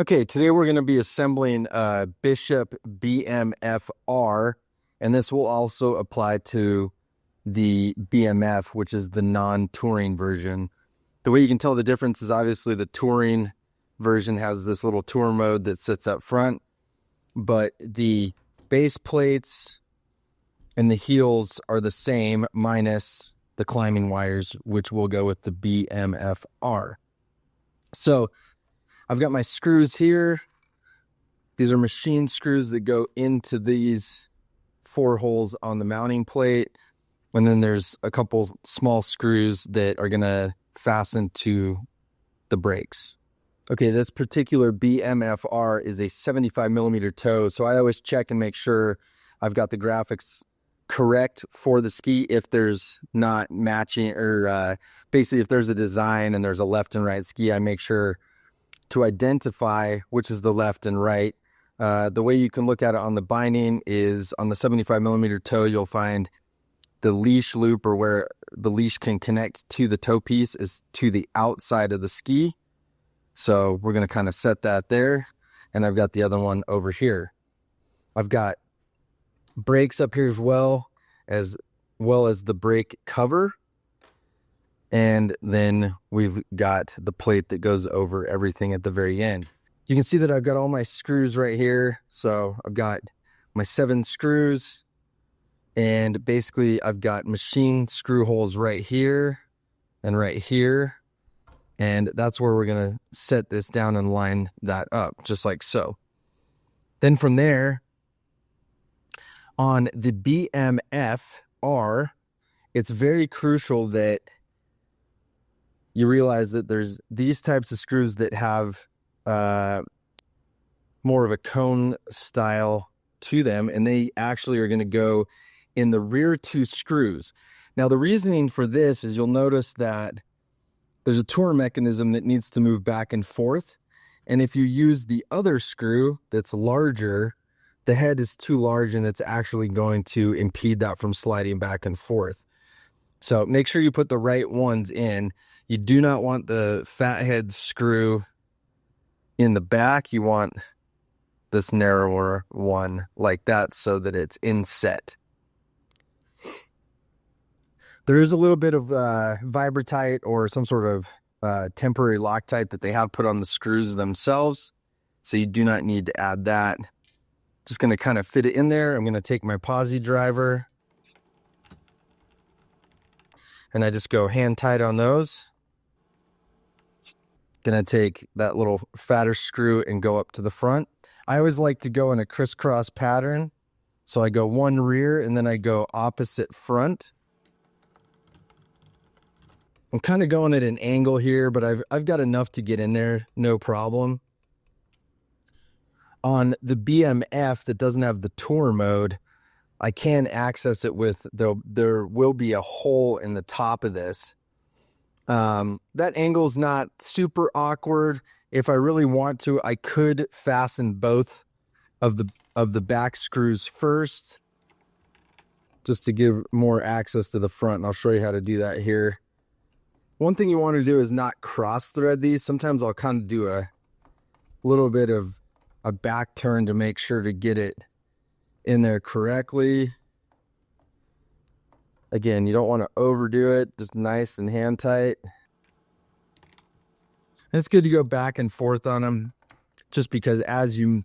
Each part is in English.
Okay, today we're going to be assembling Bishop BMF-R, and this will also apply to the BMF, which is the non-touring version. The way you can tell the difference is obviously the touring version has this little tour mode that sits up front, but the base plates and the heels are the same minus the climbing wires, which will go with the BMF-R. So I've got my screws here. These are machine screws that go into these 4 holes on the mounting plate. And then there's a couple small screws that are gonna fasten to the brakes. Okay, this particular BMF-R is a 75 millimeter toe. So I always check and make sure I've got the graphics correct for the ski if there's not matching, or basically if there's a design and there's a left and right ski, I make sure to identify which is the left and right. The way you can look at it on the binding is on the 75 millimeter toe, you'll find the leash loop, or where the leash can connect to the toe piece, is to the outside of the ski. So we're going to kind of set that there. And I've got the other one over here. I've got brakes up here as well as the brake cover. And then we've got the plate that goes over everything at the very end. You can see that I've got all my screws right here. So I've got my 7 screws, and basically I've got machine screw holes right here and right here. And that's where we're going to set this down and line that up, just like so. Then from there, on the BMF-R, it's very crucial that you realize that there's these types of screws that have more of a cone style to them, and they actually are going to go in the rear 2 screws. Now, the reasoning for this is you'll notice that there's a tour mechanism that needs to move back and forth, and if you use the other screw that's larger, the head is too large and it's actually going to impede that from sliding back and forth. So make sure you put the right ones in. You do not want the fat head screw in the back. You want this narrower one like that so that it's inset. There is a little bit of Vibratite or some sort of temporary Loctite that they have put on the screws themselves. So you do not need to add that. Just going to kind of fit it in there. I'm going to take my posi driver, and I just go hand tight on those. Gonna take that little fatter screw and go up to the front. I always like to go in a crisscross pattern. So I go one rear and then I go opposite front. I'm kind of going at an angle here, but I've got enough to get in there, no problem. On the BMF that doesn't have the tour mode, I can access it with, there will be a hole in the top of this. That angle's not super awkward. If I really want to, I could fasten both of the back screws first, just to give more access to the front. And I'll show you how to do that here. One thing you want to do is not cross thread these. Sometimes I'll kind of do a little bit of a back turn to make sure to get it in there correctly. Again, you don't want to overdo it, just nice and hand tight. And it's good to go back and forth on them, just because as you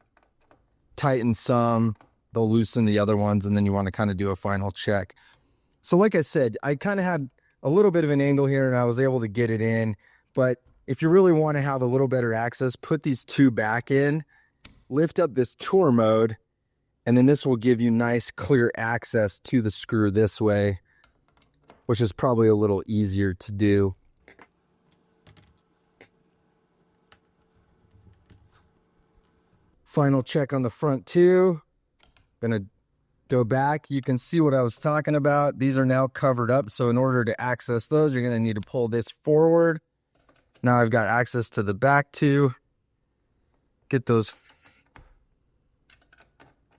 tighten some, they'll loosen the other ones, and then you want to kind of do a final check. So like I said, I kind of had a little bit of an angle here and I was able to get it in, but if you really want to have a little better access, put these 2 back in, lift up this tour mode, and then this will give you nice clear access to the screw this way, which is probably a little easier to do. Final check on the front too. Gonna go back. You can see what I was talking about. These are now covered up. So in order to access those, you're gonna need to pull this forward. Now I've got access to the back too. Get those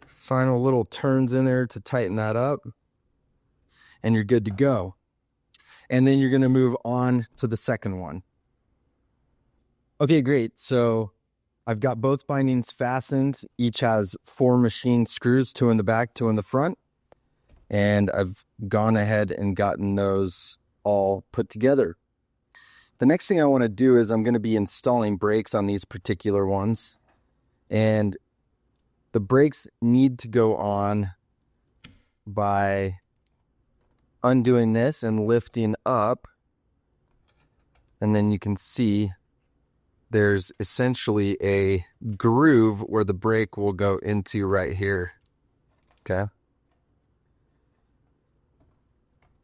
final little turns in there to tighten that up, and you're good to go. And then you're going to move on to the second one. Okay, great. So I've got both bindings fastened. Each has 4 machined screws, 2 in the back, 2 in the front. And I've gone ahead and gotten those all put together. The next thing I want to do is I'm going to be installing brakes on these particular ones. And the brakes need to go on by undoing this and lifting up. And then you can see there's essentially a groove where the brake will go into right here. Okay.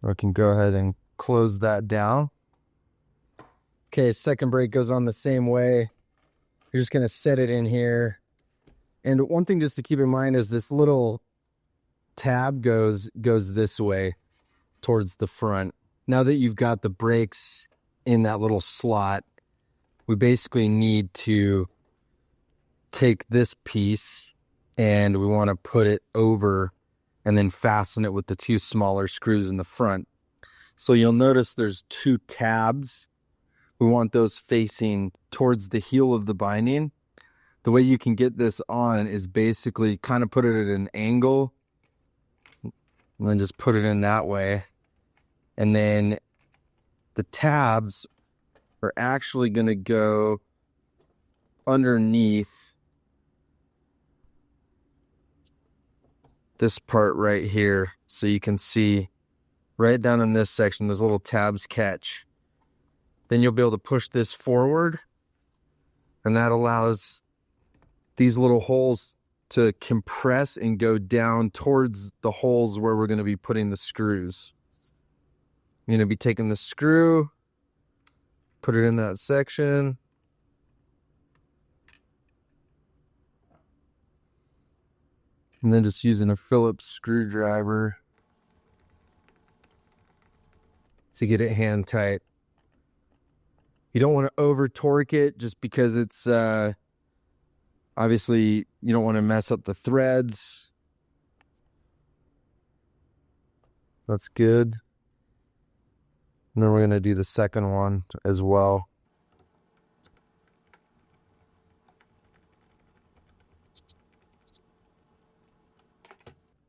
We can go ahead and close that down. Okay, second brake goes on the same way. You're just going to set it in here. And one thing just to keep in mind is this little tab goes this way towards the front. Now that you've got the brakes in that little slot, we basically need to take this piece and we want to put it over and then fasten it with the 2 smaller screws in the front. So you'll notice there's 2 tabs. We want those facing towards the heel of the binding. The way you can get this on is basically kind of put it at an angle and then just put it in that way. And then the tabs are actually going to go underneath this part right here. So you can see right down in this section, those little tabs catch. Then you'll be able to push this forward, and that allows these little holes to compress and go down towards the holes where we're going to be putting the screws. You're going to be taking the screw, put it in that section. And then just using a Phillips screwdriver to get it hand tight. You don't want to over torque it just because it's obviously you don't want to mess up the threads. That's good. And then we're going to do the second one as well.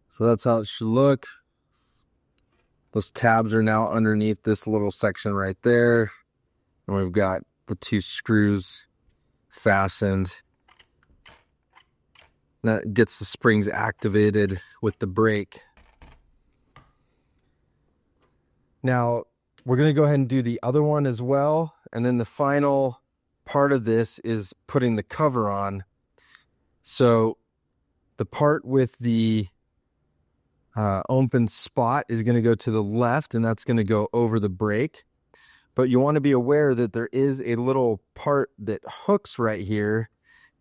So that's how it should look. Those tabs are now underneath this little section right there. And we've got the 2 screws fastened. That gets the springs activated with the brake. Now, we're going to go ahead and do the other one as well. And then the final part of this is putting the cover on. So the part with the open spot is going to go to the left, and that's going to go over the brake. But you want to be aware that there is a little part that hooks right here,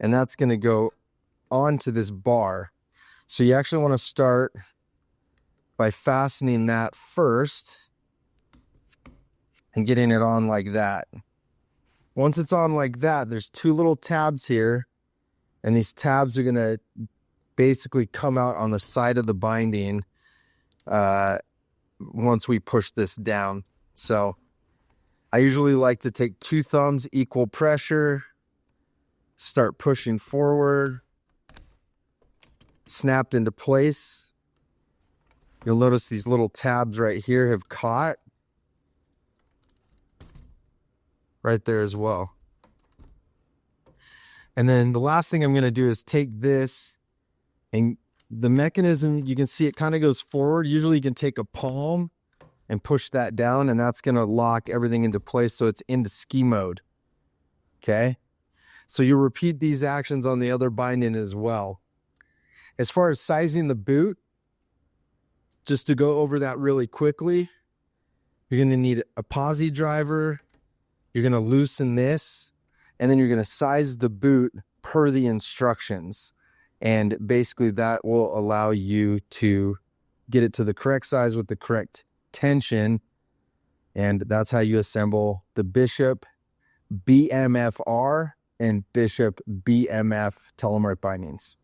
and that's going to go onto this bar. So you actually want to start by fastening that first and getting it on like that. Once it's on like that, there's 2 little tabs here, and these tabs are going to basically come out on the side of the binding once we push this down. So I usually like to take 2 thumbs, equal pressure, start pushing forward, snapped into place. You'll notice these little tabs right here have caught right there as well. And then the last thing I'm going to do is take this, and the mechanism, you can see it kind of goes forward. Usually you can take a palm and push that down, and that's going to lock everything into place so it's into ski mode. Okay? So you repeat these actions on the other binding as well. As far as sizing the boot, just to go over that really quickly, you're going to need a posi driver. You're going to loosen this, and then you're going to size the boot per the instructions. And basically that will allow you to get it to the correct size with the correct tension. And that's how you assemble the Bishop BMF-R and Bishop BMF Telemark bindings.